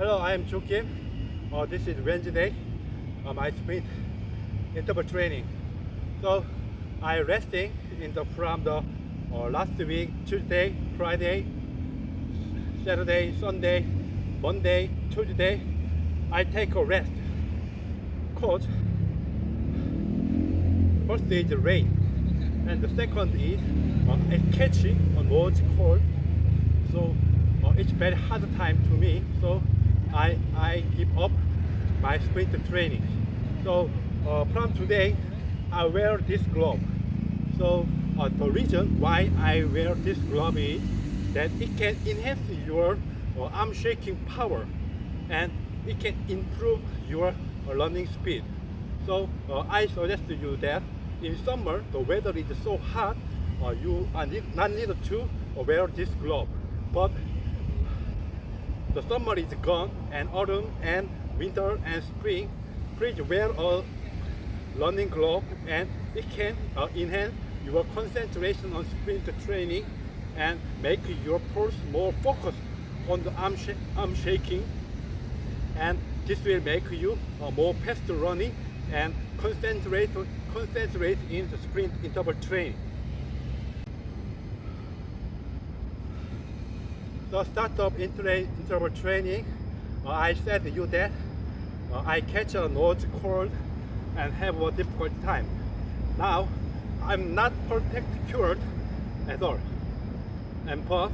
Hello, I am Cho Kim. This is Wednesday, my sprint interval training. So I resting from the last week, Tuesday, Friday, Saturday, Sunday, Monday, Tuesday. I take a rest. Cause first is the rain, and the second is catching a nose cold. So it's very hard time to me. So I give up my sprint training. So from today, I wear this glove. So the reason why I wear this glove is that it can enhance your arm shaking power, and it can improve your running speed. So I suggest you that in summer the weather is so hot, you are not need to wear this glove. But the summer is gone, and autumn and winter and spring, please wear a running glove, and it can enhance your concentration on sprint training and make your pulse more focused on the arm shaking, and this will make you more fast running and concentrate in the sprint interval training. So start of interval training, I said to you that I catch a nose cold and have a difficult time. Now I'm not perfect cured at all, and but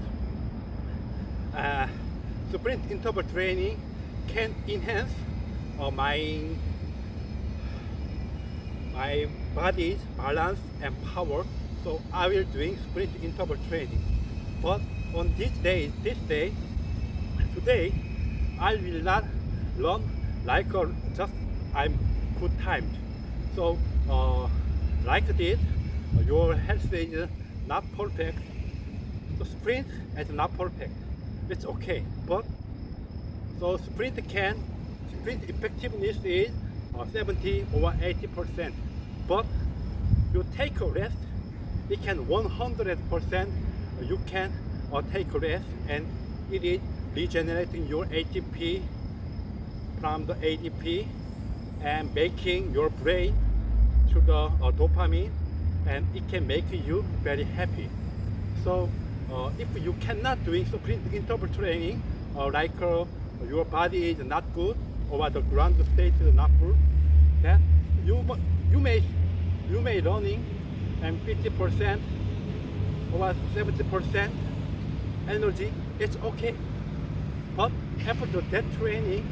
sprint interval training can enhance my body's balance and power. So I will doing sprint interval training. But on today, I will not run like just I'm good timed. So like this, your health is not perfect. So sprint is not perfect. It's okay. But so sprint effectiveness is 70 or 80%. But you take a rest, it can 100%. You can take a rest, and it is regenerating your ATP from the ADP and making your brain to the dopamine, and it can make you very happy. So if you cannot do sprint interval training, like your body is not good or the ground state is not good, then you may running and 50% or 70% energy, it's okay. But after that training,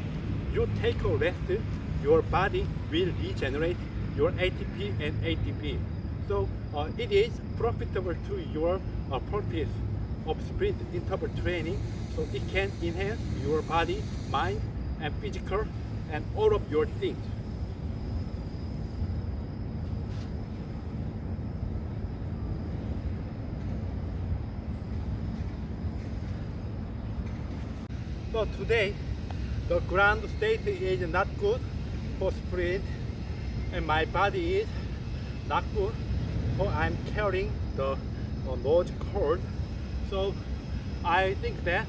you take a rest, your body will regenerate your ATP and ATP. So it is profitable to your purpose of sprint interval training. So it can enhance your body, mind, and physical, and all of your things. So today, the ground state is not good for sprint, and my body is not good, so I'm carrying the nose cold. So I think that,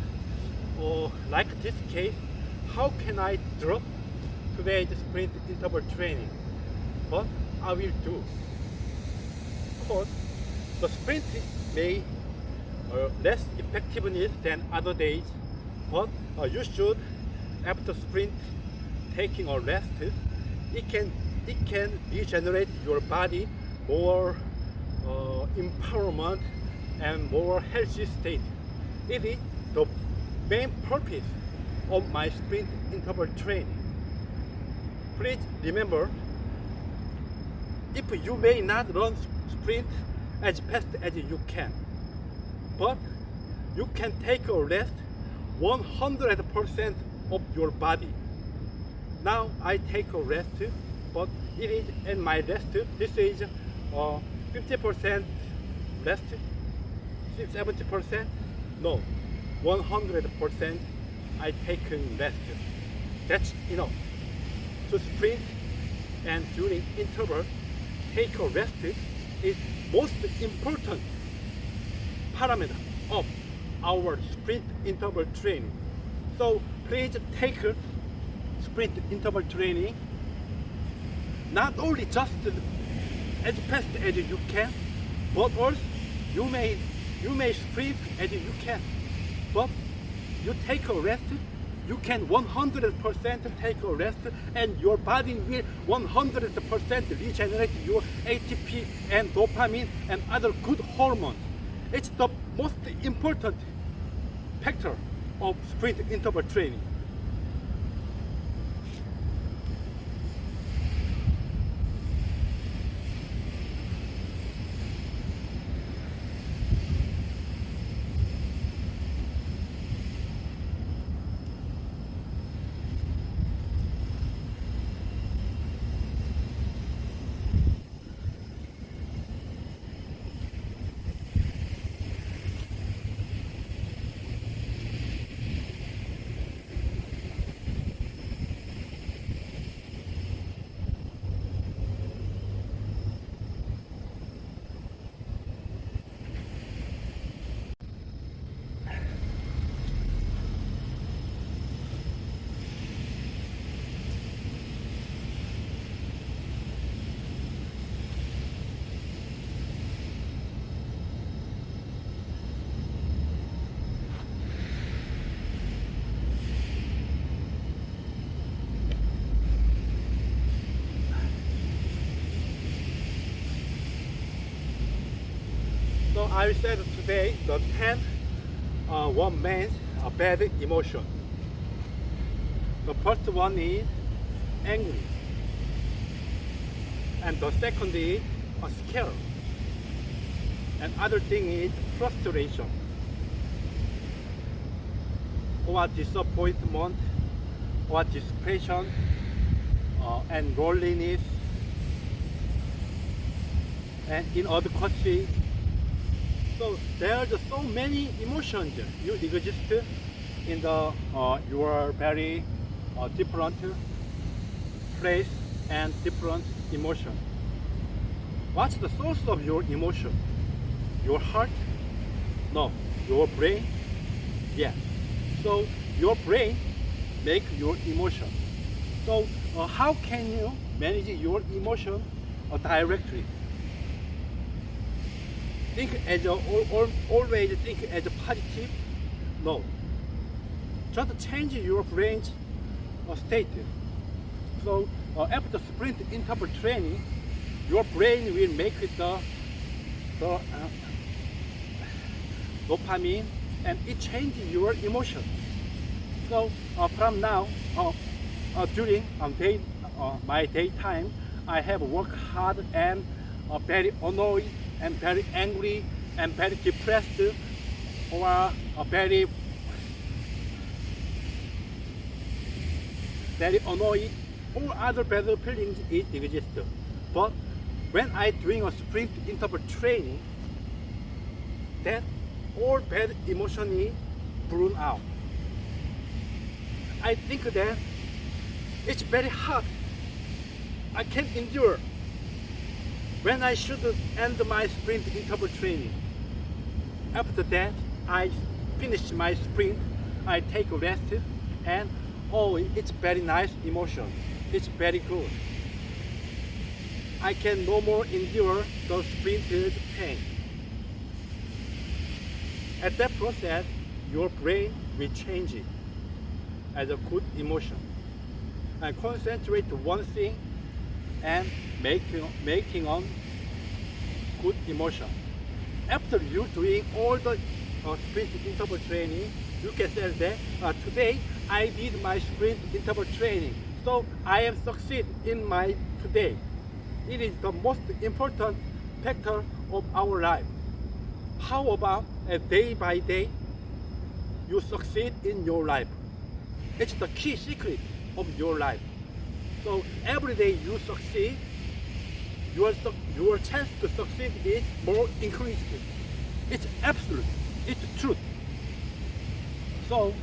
like this case, how can I drop today's sprint interval training? But I will do. Because the sprint may less effectiveness than other days, but you should, after sprint, taking a rest, it can regenerate your body more empowerment and more healthy state. It is the main purpose of my sprint interval training. Please remember, if you may not run sprint as fast as you can, but you can take a rest 100% of your body. Now I take a rest, but it is in my rest. This is 50% rest, 70%. No, 100% I take rest. That's enough. To sprint and during interval, take a rest is most important parameter of our sprint interval training. So please take sprint interval training. Not only just as fast as you can, but also you may sprint as you can. But you take a rest, you can 100% take a rest, and your body will 100% regenerate your ATP and dopamine and other good hormones. It's the most important factor of sprint interval training. So I said today the 10 one man's bad emotion. The first one is angry, and the second is scared, and other thing is frustration or disappointment or depression and loneliness, and in other countries. So there's so many emotions you exist in the your very different place and different emotion. What's the source of your emotion? Your heart? No. Your brain? Yes. So your brain makes your emotion. So how can you manage your emotion directly? Think as always think as a positive? No. Just change your brain's state. So after sprint interval training, your brain will make the dopamine, and it changes your emotion. So from now, during my daytime, I have worked hard and very annoyed and very angry and very depressed or very annoyed. All other bad feelings exist. But when I doing a sprint interval training, that all bad emotion is blown out. I think that it's very hard. I can't endure. When I should end my sprint interval training. After that, I finish my sprint, I take a rest, and it's very nice emotion. It's very good. I can no more endure the sprint pain. At that process, your brain will change it as a good emotion. And concentrate one thing and making on good emotion. After you doing all the sprint interval training, you can say that today I did my sprint interval training, so I am succeed in my today. It is the most important factor of our life. How about day by day you succeed in your life? It's the key secret of your life. So every day you succeed, your chance to succeed is more increased. It's absolute. It's truth. So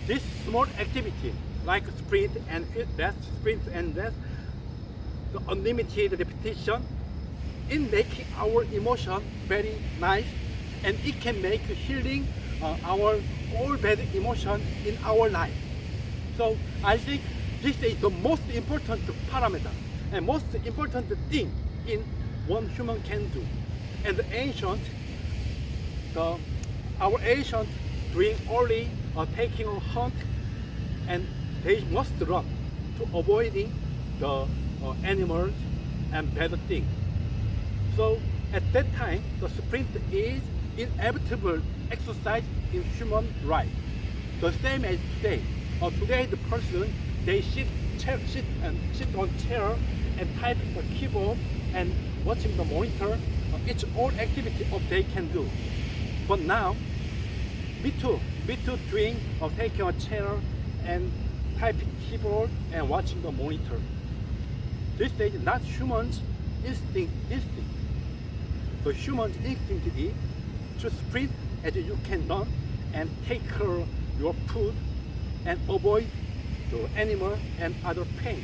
this small activity like sprint and rest, the unlimited repetition, in making our emotion very nice, and it can make healing our all bad emotion in our life. So I think this is the most important parameter and most important thing in one human can do. And the ancient, our ancient doing only taking a hunt, and they must run to avoiding the animals and bad things. So at that time, the sprint is inevitable exercise in human life. The same as today. Today the person, they sit on chair and type the keyboard and watching the monitor. It's all activity of they can do. But now, me too doing taking a chair and typing keyboard and watching the monitor. This is not human's instinct. The human's instinct is to sprint as you can run and take care of your food and avoid the animal and other pain.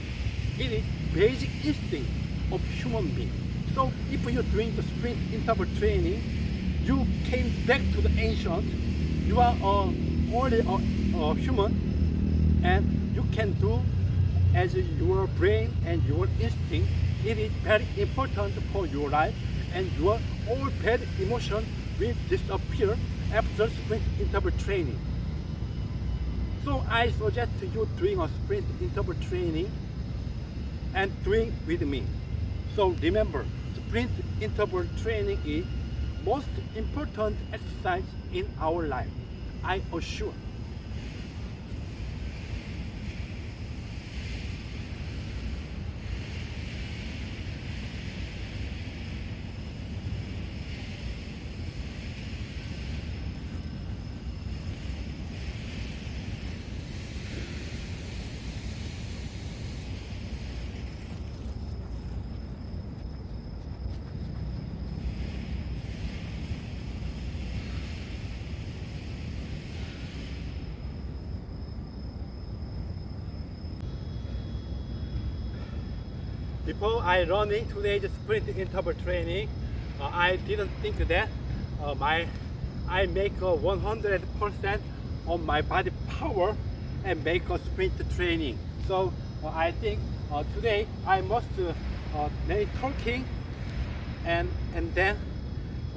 It is basic instinct of human being. So if you're doing the sprint interval training, you came back to the ancient. You are only a human, and you can do as your brain and your instinct. It is very important for your life, and your all bad emotion will disappear after sprint interval training. So I suggest you doing a sprint interval training and doing with me. So remember, sprint interval training is most important exercise in our life, I assure. Before I running today's sprint interval training, I didn't think that I make 100% of my body power and make a sprint training. So I think today I must make talking and then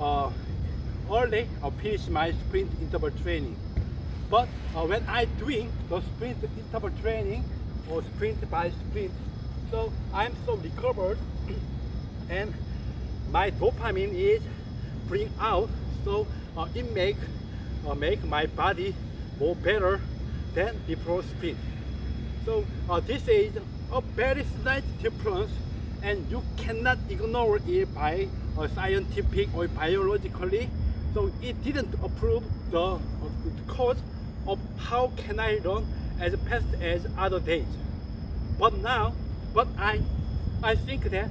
early finish my sprint interval training. But when I doing the sprint interval training or sprint by sprint, so I'm so recovered and my dopamine is bring out, so it make my body more better than before sprint. So this is a very slight difference, and you cannot ignore it by scientific or biologically. So it didn't approve the cause of how can I run as fast as other days. But I think that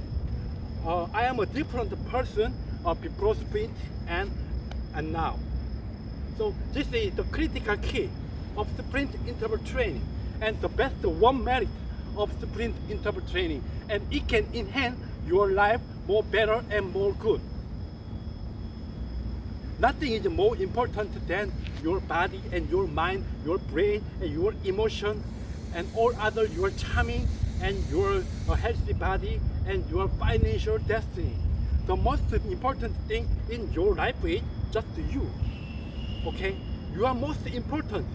I am a different person before sprint and now. So this is the critical key of sprint interval training, and the best one merit of sprint interval training, and it can enhance your life more better and more good. Nothing is more important than your body and your mind, your brain and your emotion, and all other your charming and your healthy body and your financial destiny. The most important thing in your life is just you. Okay? You are most important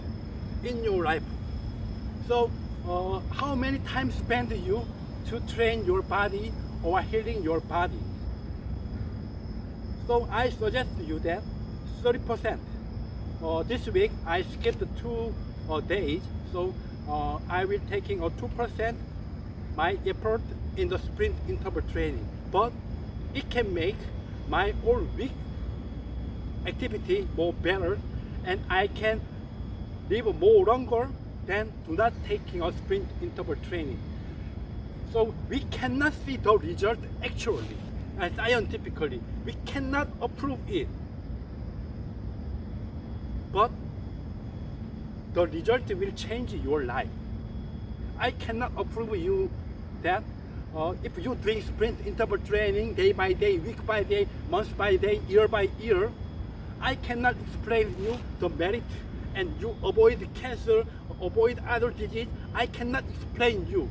in your life. So how many times spend you to train your body or healing your body? So I suggest you that 30%. This week I skipped 2 days, so I will taking 2% my effort in the sprint interval training, but it can make my whole week activity more better, and I can live more longer than do not taking a sprint interval training. So we cannot see the result actually and scientifically. We cannot approve it, but the result will change your life. I cannot approve you that if you doing sprint interval training day by day, week by day, month by day, year by year, I cannot explain you the merit and you avoid cancer avoid other disease, I cannot explain you.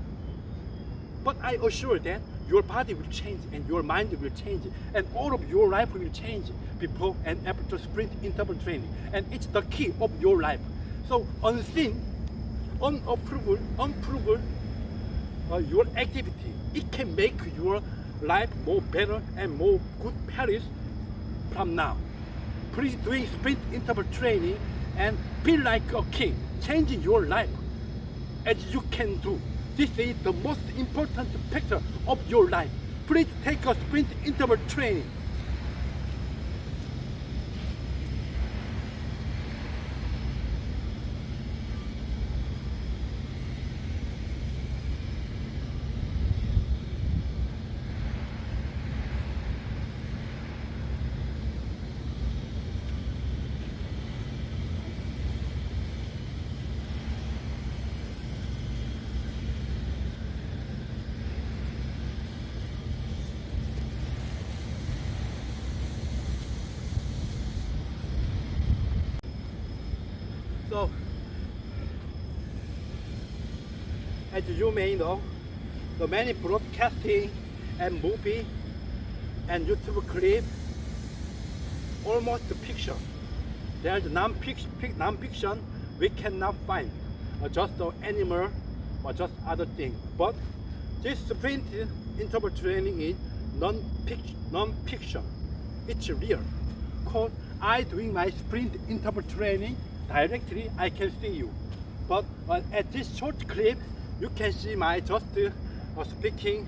But I assure that your body will change and your mind will change and all of your life will change before and after sprint interval training. And it's the key of your life. So unseen, unprovable, your activity, it can make your life more better and more good Paris from now. Please doing sprint interval training and feel like a king, changing your life as you can do. This is the most important factor of your life. Please take a sprint interval training. So, as you may know, the many broadcasting and movie and YouTube clip almost fiction. There's non-fiction we cannot find, just the animal or just other thing. But this sprint interval training is non-fiction. It's real. Cause I doing my sprint interval training directly, I can see you. But at this short clip, you can see my just speaking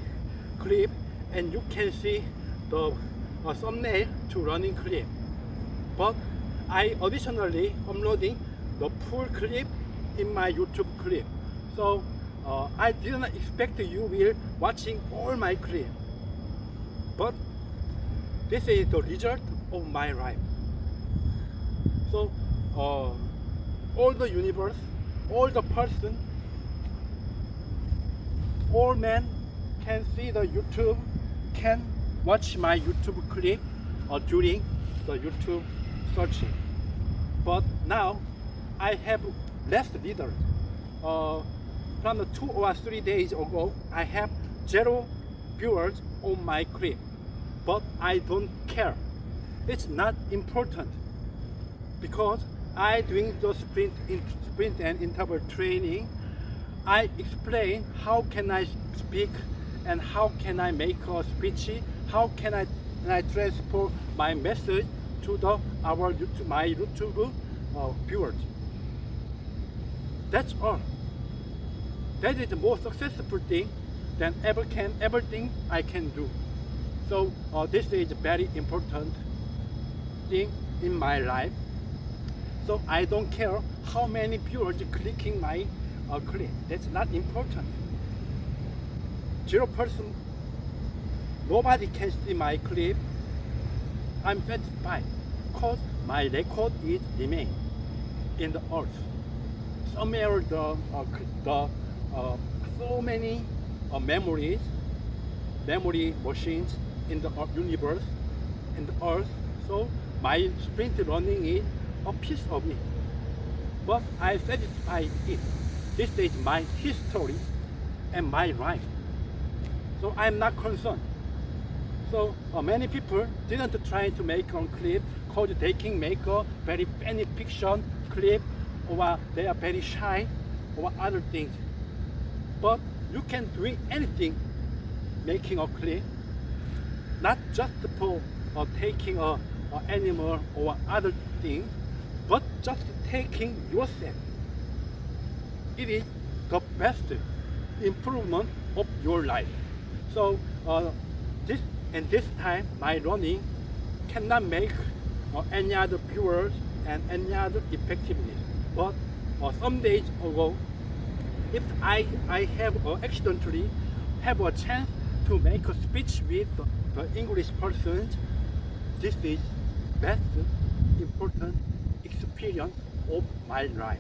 clip, and you can see the thumbnail to running clip. But I additionally uploading the full clip in my YouTube clip. So I did not expect you will watching all my clip. But this is the result of my life. So all the universe, all the person, all men can see the YouTube, can watch my YouTube clip during the YouTube searching. But now I have less leaders. From the 2 or 3 days ago, I have 0 viewers on my clip. But I don't care. It's not important because I doing the sprint and interval training. I explain how can I speak and how can I make a speech, how can I transport my message to my YouTube viewers. That's all. That is the most successful thing than everything I can do. So this is a very important thing in my life. So I don't care how many viewers clicking my clip. That's not important. 0%. Nobody can see my clip. I'm satisfied because my record is remain in the earth. Somewhere so many memory machines in the universe, in the earth. So my sprint running is a piece of it. But I satisfy it. This is my history and my life. So I'm not concerned. So many people didn't try to make a clip because they can make a very funny fiction clip, or they are very shy or other things. But you can do anything making a clip, not just for taking an animal or other thing, but just taking yourself. It is the best improvement of your life. So this time my running cannot make any other viewers and any other effectiveness. But some days ago, if I have accidentally have a chance to make a speech with the English persons, this is best important experience of my life.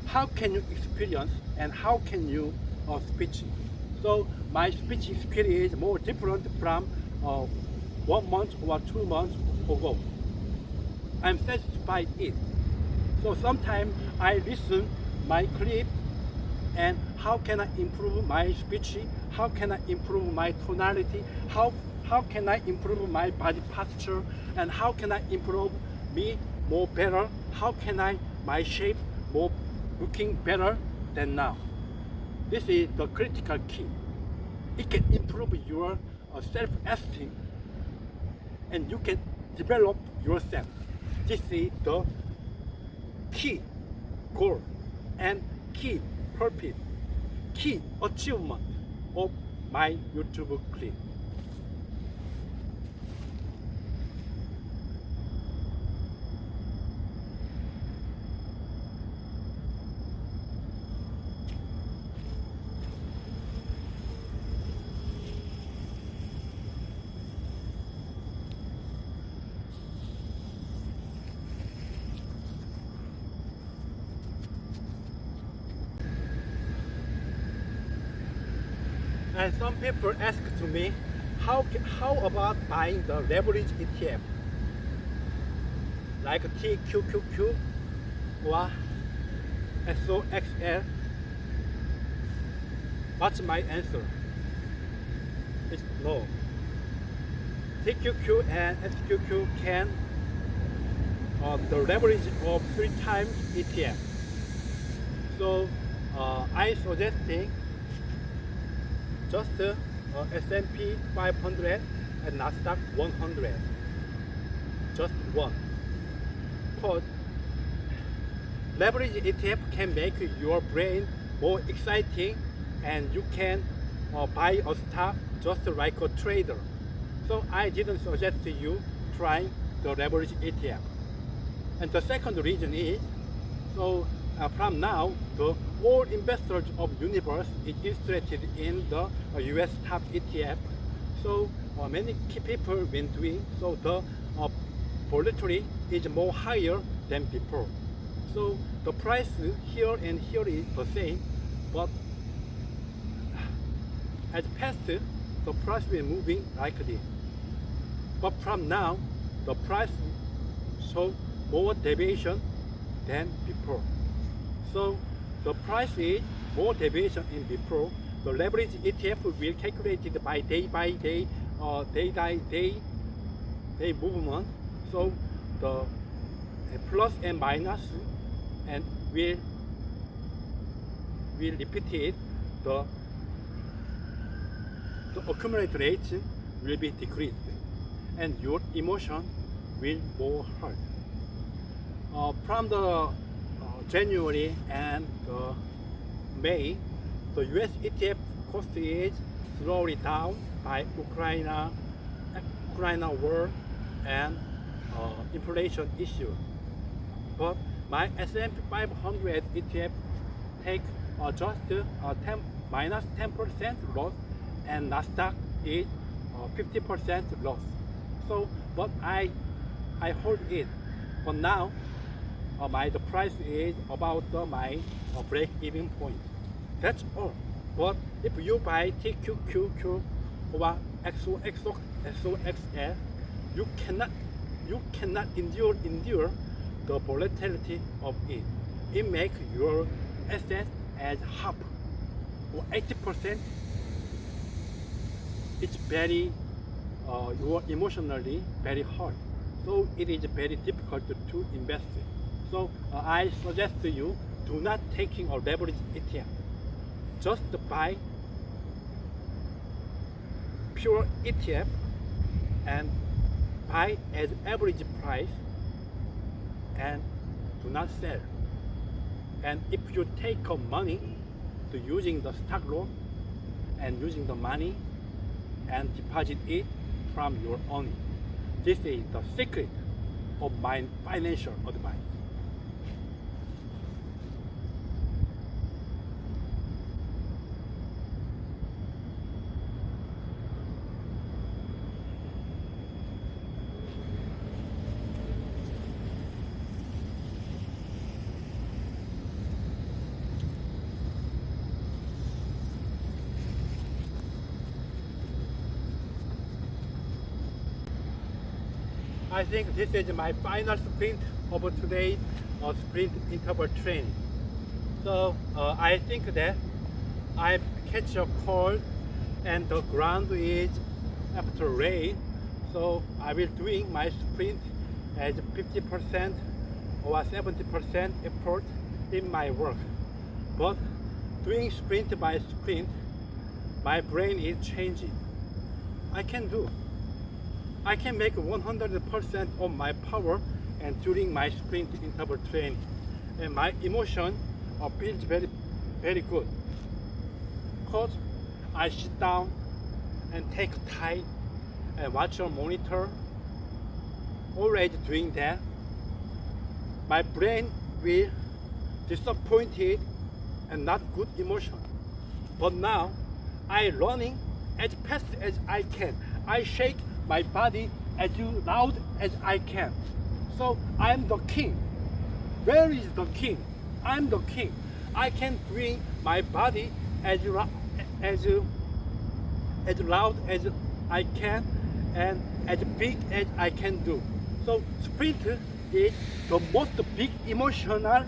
How can you experience and how can you speech? So my speech experience is more different from 1 month or 2 months ago. I'm satisfied it. So sometimes I listen my clip, and how can I improve my speech, how can I improve my tonality, how can I improve my body posture, and how can I improve me more better, how can I my shape more looking better than now. This is the critical key. It can improve your self-esteem, and you can develop yourself. This is the key goal and key purpose, key achievement of my YouTube clip. And some people ask to me, how about buying the leverage ETF, like TQQQ or SOXL? What's my answer? It's no. TQQ and SQQ can the leverage of 3 times ETF. So I suggesting just S&P 500 and Nasdaq 100, just one. Because leverage ETF can make your brain more exciting, and you can buy a stock just like a trader. So I didn't suggest to you trying the leverage ETF. And the second reason is, so from now, all investors of universe is interested in the US stock ETF. So many people been doing, so the volatility is more higher than before. So the price here and here is the same, but as past, the price will moving like this. But from now, the price show more deviation than before. So the price is more deviation in before. The leverage ETF will calculate it by day movement. So the plus and minus, and will repeat it. The accumulated rate will be decreased, and your emotion will more hurt. From the January and May, the US ETF cost is slowly down by Ukraine war and inflation issue. But my S&P 500 ETF take just minus 10% loss, and Nasdaq is 50% loss. So, but I hold it. But now, the price is about my break-even point. That's all. But if you buy TQQQ or SOXL, you cannot endure the volatility of it. It makes your asset as half or 80%. It's very you are emotionally very hard. So it is very difficult to invest in. So I suggest to you, do not taking a leverage ETF. Just buy pure ETF and buy at average price and do not sell. And if you take money to using the stock loan and using the money and deposit it from your own, this is the secret of my financial advice. I think this is my final sprint of today's sprint interval training. So I think that I catch a cold and the ground is after rain. So I will doing my sprint as 50% or 70% effort in my work. But doing sprint by sprint, my brain is changing. I can make 100% of my power and during my sprint interval training. And my emotion feels very, very good. Because I sit down and take time and watch a monitor. Already doing that, my brain will disappointed and not good emotion. But now I running as fast as I can. I shake my body as loud as I can. So I'm the king. Where is the king? I'm the king. I can bring my body as loud as I can and as big as I can do. So sprint is the most big emotional,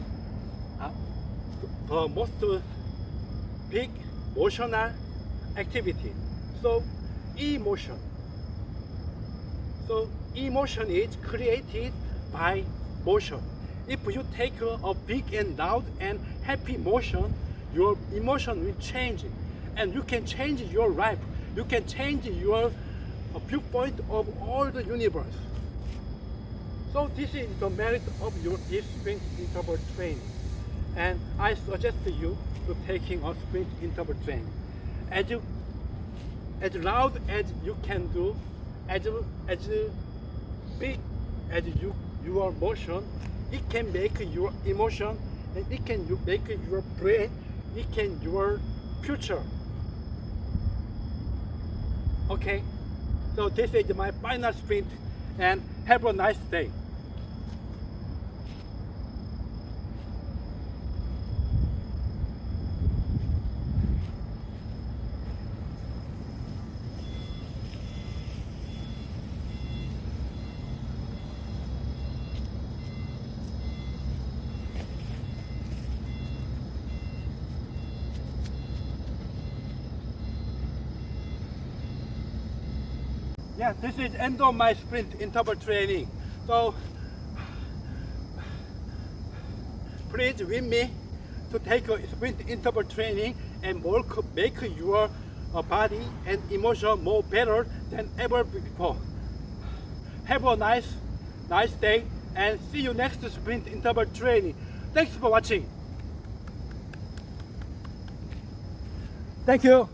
activity. So emotion. So emotion is created by motion. If you take a big and loud and happy motion, your emotion will change, and you can change your life. You can change your viewpoint of all the universe. So this is the merit of your sprint interval training, and I suggest you to taking a sprint interval training. As loud as you can do, as big as your motion, it can make your emotion, and it can make your brain, it can your future. Okay, so this is my final sprint, and have a nice day. Yeah, this is end of my sprint interval training. So please with me to take a sprint interval training and make your body and emotion more better than ever before. Have a nice day and see you next sprint interval training. Thanks for watching. Thank you.